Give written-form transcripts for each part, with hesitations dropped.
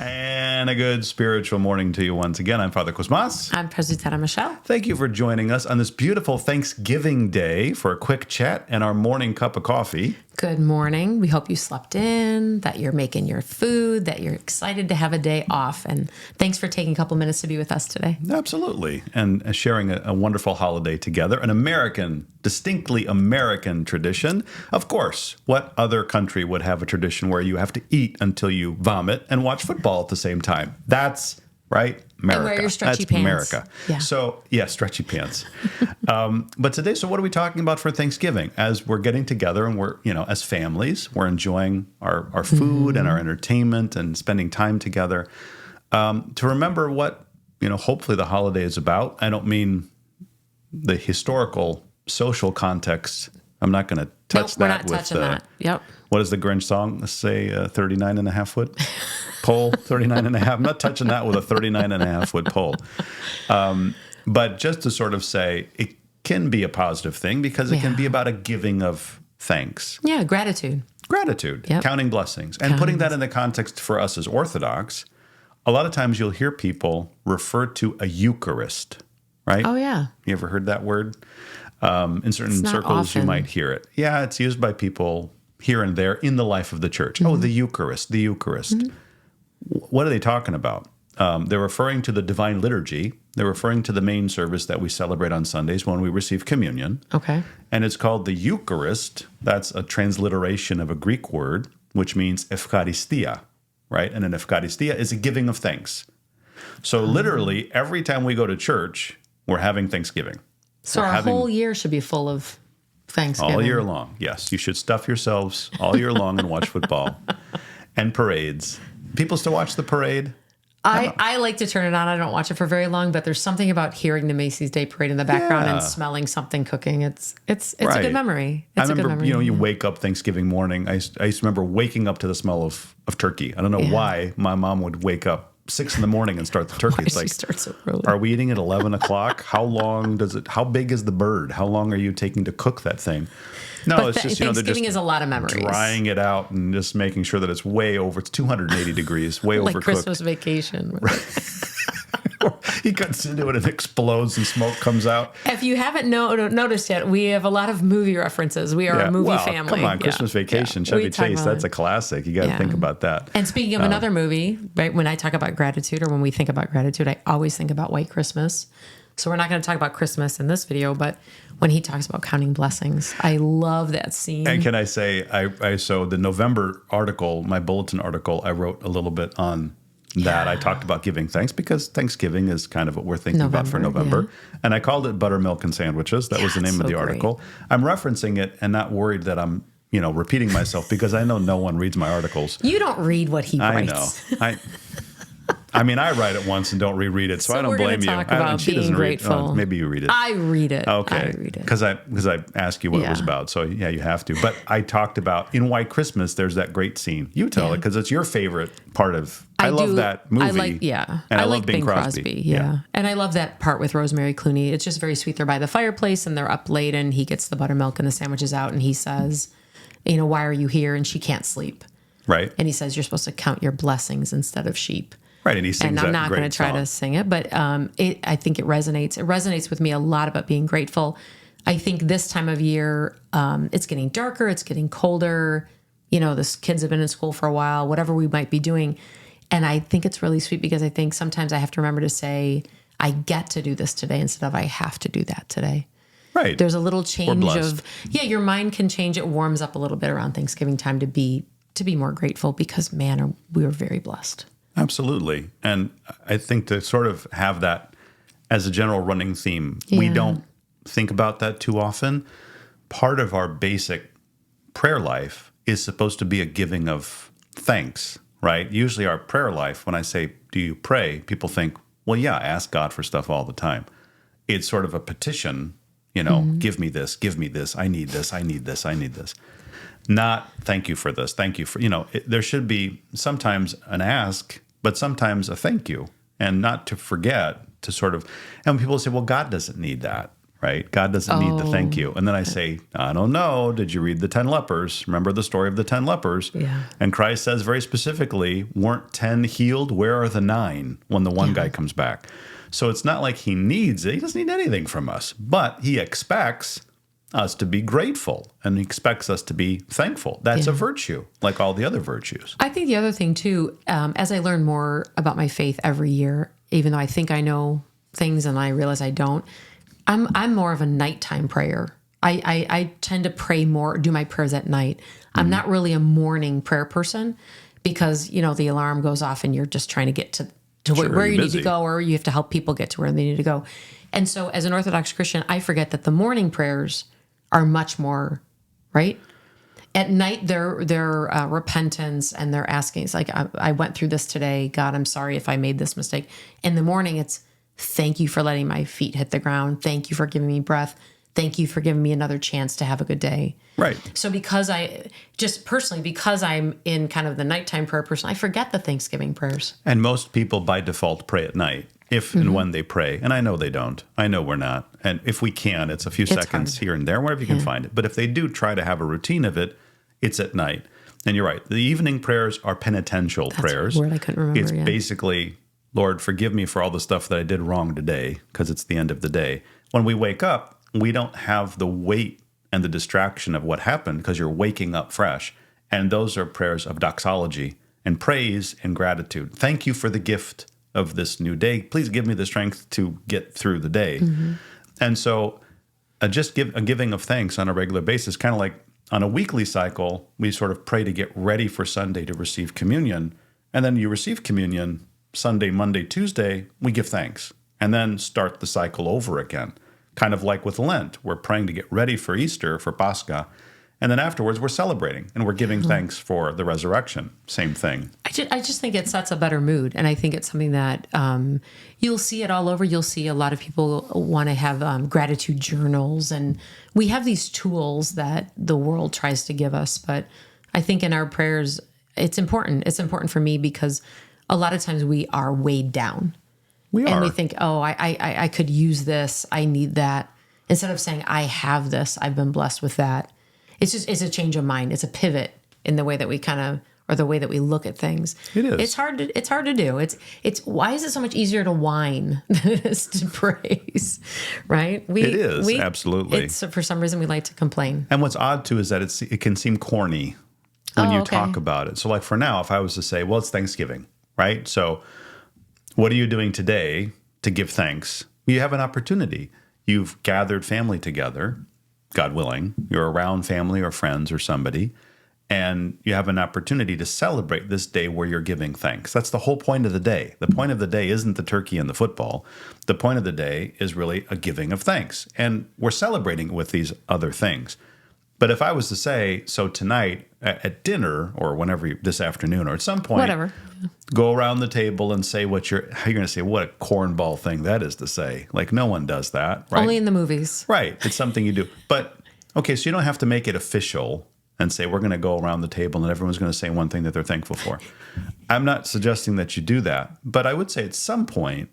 And a good spiritual morning to you once again. I'm Father Cosmas. I'm Presbytera Michelle. Thank you for joining us on this beautiful Thanksgiving Day for a quick chat and our morning cup of coffee. Good morning. We hope you slept in, that you're making your food, that you're excited to have a day off. And thanks for taking a couple minutes to be with us today. Absolutely. And sharing a wonderful holiday together, an American, distinctly American tradition. Of course, what other country would have a tradition where you have to eat until you vomit and watch football at the same time? That's right. America. And wear your stretchy That's pants. America. Yeah. So, yeah, stretchy pants. But today, so what are we talking about for Thanksgiving? As we're getting together and we're, as families, we're enjoying our food and our entertainment and spending time together to remember what, hopefully the holiday is about. I don't mean the historical, social context. I'm not going to touch that. We're not touching that. Yep. What is the Grinch song? Let's say 39 and a half foot pole, 39 and a half. I'm not touching that with a 39 and a half foot pole. But just to sort of say it can be a positive thing because it can be about a giving of thanks. Yeah, gratitude. Gratitude, Yep. counting blessings. And putting that in the context for us as Orthodox, a lot of times you'll hear people refer to a Eucharist, right? Oh, yeah. You ever heard that word? In certain not circles, you often. might hear it. Yeah, it's used by people here and there in the life of the church. Oh, the Eucharist, the Eucharist. What are they talking about? They're referring to the Divine Liturgy. They're referring to the main service that we celebrate on Sundays when we receive communion. Okay. And it's called the Eucharist. That's a transliteration of a Greek word, which means Eucharistia, right? And an Eucharistia is a giving of thanks. So literally, every time we go to church, we're having Thanksgiving. So We're our having- whole year should be full of Thanksgiving. all year long, yes. You should stuff yourselves all year long and watch football and parades. People still watch the parade? I like to turn it on. I don't watch it for very long, but there's something about hearing the Macy's Day Parade in the background Yeah. and smelling something cooking. It's a Right. good memory. I It's a good remember, memory. you wake up Thanksgiving morning. I used to remember waking up to the smell of turkey. I don't know why my mom would wake up 6 in the morning and start the turkey. It's She like, starts so early. are we eating at 11 o'clock? How big is the bird? How long are you taking to cook that thing? No, But it's just, they're Thanksgiving just is a lot of memories. drying it out and just making sure that it's it's 280 degrees, way like overcooked. Christmas vacation. He cuts into it and explodes and smoke comes out. If you haven't noticed yet, we have a lot of movie references. We are a movie family. Come on, Yeah. Christmas Vacation, Yeah. We Chevy talk Chase, about that's a classic. You got to Yeah. think about that. And speaking of another movie, right, when I talk about gratitude or when we think about gratitude, I always think about White Christmas. So we're not going to talk about Christmas in this video, but when he talks about counting blessings, I love that scene. And can I say, so the November article, my bulletin article, I wrote a little bit on that. I talked about giving thanks because Thanksgiving is kind of what we're thinking about for November. And I called it Buttermilk and Sandwiches. That was the name of so the great. article. I'm referencing it and not worried that I'm, repeating myself because I know no one reads my articles. You don't read what he I writes. know. I mean, I write it once and don't reread it, so I don't we're gonna blame you. talk about She being doesn't read. grateful. Maybe you read it. I read it. Okay. I read it. Because I asked you what it was Yeah. about. So, yeah, you have to. But I talked about, in White Christmas, there's that great scene. You tell it because it's your favorite part of, I love do. that movie. I like, yeah. And I, like love Bing Crosby. Yeah. And I love that part with Rosemary Clooney. It's just very sweet. They're by the fireplace and they're up late and he gets the buttermilk and the sandwiches out and he says, why are you here? And she can't sleep. Right. And he says, you're supposed to count your blessings instead of sheep. Right. And he sings And that I'm not great going to try song. to sing it, but I think it resonates. It resonates with me a lot about being grateful. I think this time of year, it's getting darker, it's getting colder. The kids have been in school for a while, whatever we might be doing. And I think it's really sweet because I think sometimes I have to remember to say, I get to do this today instead of I have to do that today. Right. There's a little change blessed. of, your mind can change. It warms up a little bit around Thanksgiving time to be more grateful because, man, we are very blessed. Absolutely. And I think to sort of have that as a general running theme, we Yeah. don't think about that too often. Part of our basic prayer life is supposed to be a giving of thanks, right? Usually our prayer life, when I say, do you pray? People think, well, yeah, I ask God for stuff all the time. It's sort of a petition, give me this, I need this, I need this, I need this. Not thank you for this, thank you for, there should be sometimes an ask, but sometimes a thank you, and not to forget to sort of, and when people say, well, God doesn't need that. right? God doesn't need the thank you. And then I say, I don't know. Did you read the 10 lepers? Remember the story of the 10 lepers? Yeah. And Christ says very specifically, weren't 10 healed? Where are the 9 when the one guy comes back? So it's not like he needs it. He doesn't need anything from us, but he expects us to be grateful and he expects us to be thankful. That's a virtue, like all the other virtues. I think the other thing too, as I learn more about my faith every year, even though I think I know things and I realize I don't, I'm more of a nighttime prayer. I tend to pray more, do my prayers at night. I'm not really a morning prayer person because, the alarm goes off and you're just trying to get to where you need to go, or you have to help people get to where they need to go. And so as an Orthodox Christian, I forget that the morning prayers are much more, right? At night, their repentance and their asking. It's like, I went through this today. God, I'm sorry if I made this mistake. In the morning, it's thank you for letting my feet hit the ground. Thank you for giving me breath. Thank you for giving me another chance to have a good day. Right. So because I'm in kind of the nighttime prayer person, I forget the Thanksgiving prayers. And most people by default pray at night, if and when they pray. And I know they don't. I know we're not. And if we can, it's a few seconds here and there, wherever you can find it. But if they do try to have a routine of it, it's at night. And you're right. The evening prayers are penitential prayers. That's a word I couldn't remember. It's basically, Lord, forgive me for all the stuff that I did wrong today, because it's the end of the day. When we wake up, we don't have the weight and the distraction of what happened because you're waking up fresh. And those are prayers of doxology and praise and gratitude. Thank you for the gift of this new day. Please give me the strength to get through the day. And so a giving of thanks on a regular basis, kind of like on a weekly cycle, we sort of pray to get ready for Sunday to receive communion. And then you receive communion Sunday, Monday, Tuesday, we give thanks. And then start the cycle over again. Kind of like with Lent, we're praying to get ready for Easter, for Pascha, and then afterwards we're celebrating and we're giving thanks for the resurrection. Same thing. I just think it sets a better mood, and I think it's something that you'll see it all over. You'll see a lot of people want to have gratitude journals, and we have these tools that the world tries to give us. But I think in our prayers, it's important. It's important for me because a lot of times we are weighed down. And we think, oh, I could use this. I need that. Instead of saying, I have this, I've been blessed with that. It's a change of mind. It's a pivot in the way that we or the way that we look at things. It is. It's hard to do. It's why is it so much easier to whine than it is to praise, right? It is, absolutely. For some reason we like to complain. And what's odd too is that it can seem corny when you talk about it. So like for now, if I was to say, well, it's Thanksgiving, right? So what are you doing today to give thanks? You have an opportunity. You've gathered family together, God willing. You're around family or friends or somebody, and you have an opportunity to celebrate this day where you're giving thanks. That's the whole point of the day. The point of the day isn't the turkey and the football. The point of the day is really a giving of thanks, and we're celebrating with these other things. But if I was to say, so tonight at dinner or whenever this afternoon or at some point, whatever, go around the table and say how you're going to say, what a cornball thing that is to say. Like no one does that, right? Only in the movies. Right. It's something you do. But okay, so you don't have to make it official and say, we're going to go around the table and everyone's going to say one thing that they're thankful for. I'm not suggesting that you do that, but I would say at some point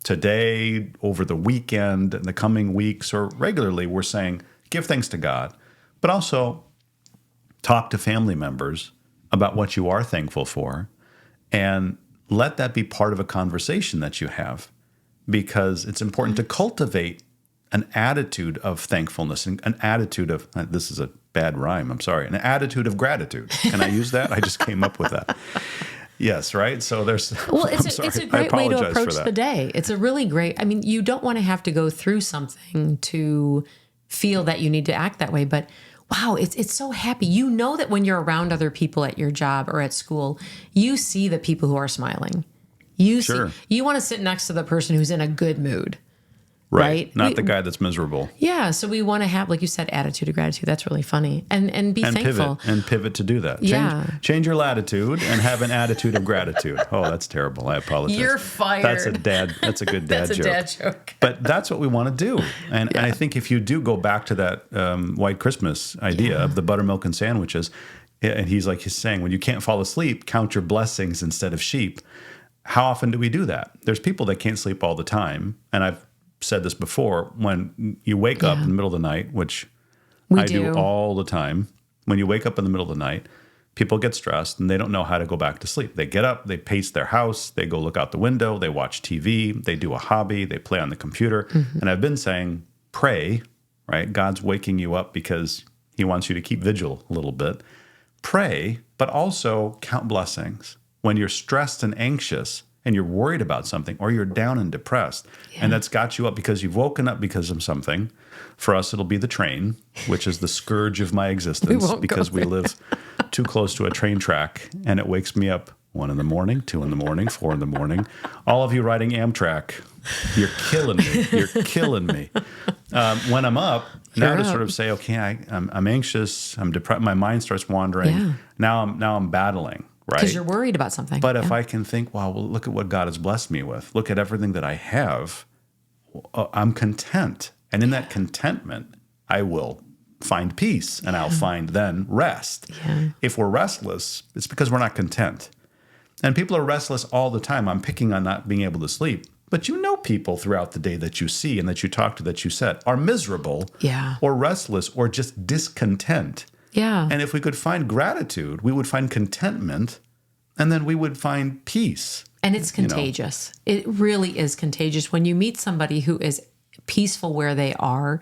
today, over the weekend, in the coming weeks, or regularly, we're saying, give thanks to God, but also talk to family members about what you are thankful for and let that be part of a conversation that you have, because it's important to cultivate an attitude of thankfulness and an attitude of, this is a bad rhyme, I'm sorry, an attitude of gratitude. Can I use that? I just came up with that. Yes, right? So there's... Well, it's a great way to approach the day. It's a really great... I mean, you don't want to have to go through something to feel that you need to act that way, but wow, it's so happy. You know that when you're around other people at your job or at school, you see the people who are smiling. You want to sit next to the person who's in a good mood. Right? Not the guy that's miserable. Yeah. So we want to have, like you said, attitude of gratitude. That's really funny. And be thankful. Pivot to do that. Change your latitude and have an attitude of gratitude. Oh, that's terrible. I apologize. You're fired. That's a good dad joke. That's a dad joke. But that's what we want to do. And I think if you do go back to that White Christmas idea of the buttermilk and sandwiches, and he's saying, when you can't fall asleep, count your blessings instead of sheep. How often do we do that? There's people that can't sleep all the time. And I've said this before, when you wake up in the middle of the night, which I do all the time, when you wake up in the middle of the night, people get stressed and they don't know how to go back to sleep. They get up, they pace their house, they go look out the window, they watch TV, they do a hobby, they play on the computer. And I've been saying, pray, right? God's waking you up because he wants you to keep vigil a little bit. Pray, but also count blessings. When you're stressed and anxious and you're worried about something, or you're down and depressed, and that's got you up because you've woken up because of something. For us, it'll be the train, which is the scourge of my existence because we live too close to a train track, and it wakes me up 1 in the morning, 2 in the morning, 4 in the morning. All of you riding Amtrak, you're killing me. You're killing me. When I'm up, now to sort of say, okay, I'm anxious, I'm depressed, my mind starts wandering. Yeah. Now I'm battling. Right? Because you're worried about something. But if I can think, wow, well, look at what God has blessed me with. Look at everything that I have. I'm content. And in that contentment, I will find peace and I'll find then rest. Yeah. If we're restless, it's because we're not content. And people are restless all the time. I'm picking on not being able to sleep. But you know people throughout the day that you see and that you talk to, that you said, are miserable or restless or just discontent. Yeah. And if we could find gratitude, we would find contentment, and then we would find peace. And it's contagious. It really is contagious. When you meet somebody who is peaceful where they are,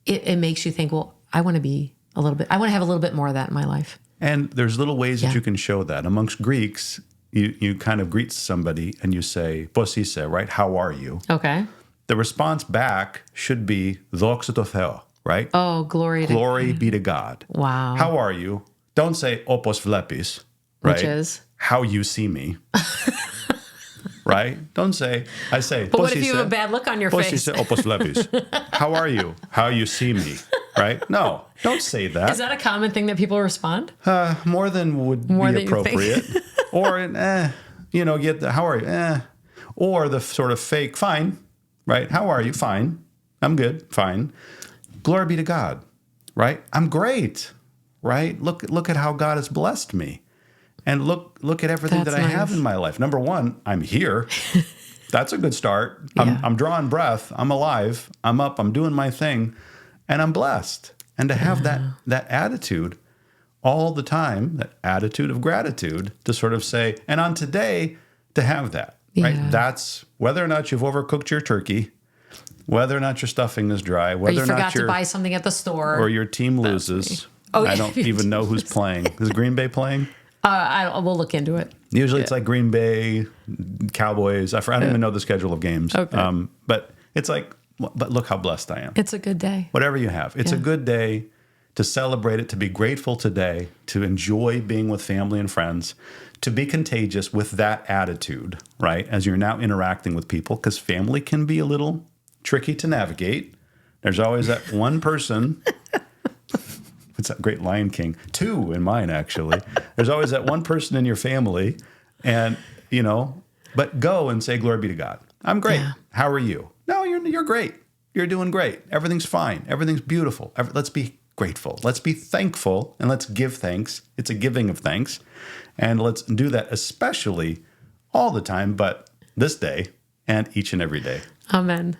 it makes you think, well, I want to have a little bit more of that in my life. And there's little ways that you can show that. Amongst Greeks, you kind of greet somebody and you say, "Posise," right? How are you? Okay. The response back should be, "Doxa tau Theo," right? Oh, glory be to God. Wow. How are you? Don't say opos vlepis, right? Which is? How you see me. Right? Don't say, I say. But what if you have a bad look on your face? Opos vlepis. How are you? How you see me. Right? No, don't say that. Is that a common thing that people respond? More than would be appropriate. Or, get the, how are you? Or the sort of fake, fine. Right? How are you? Fine. I'm good. Fine. Glory be to God, right? I'm great, right? Look at how God has blessed me. And look at everything that I have in my life. Number one, I'm here. That's a good start. I'm drawing breath. I'm alive. I'm up. I'm doing my thing. And I'm blessed. And to have that attitude all the time, that attitude of gratitude, to sort of say, and on today, to have that, right? That's whether or not you've overcooked your turkey, whether or not your stuffing is dry, whether or not you forgot to buy something at the store, or your team loses. Oh, I don't even know who's playing. Is Green Bay playing? We'll look into it. Usually it's like Green Bay, Cowboys. I don't even know the schedule of games. Okay. But it's like, but look how blessed I am. It's a good day. Whatever you have, it's a good day to celebrate it, to be grateful today, to enjoy being with family and friends, to be contagious with that attitude, right? As you're now interacting with people, because family can be a little tricky to navigate. There's always that one person. It's that great Lion King. 2 in mine, actually. There's always that one person in your family, and but go and say, "Glory be to God. I'm great. Yeah. How are you?" No, you're great. You're doing great. Everything's fine. Everything's beautiful. Let's be grateful. Let's be thankful, and let's give thanks. It's a giving of thanks, and let's do that especially all the time, but this day and each and every day. Amen.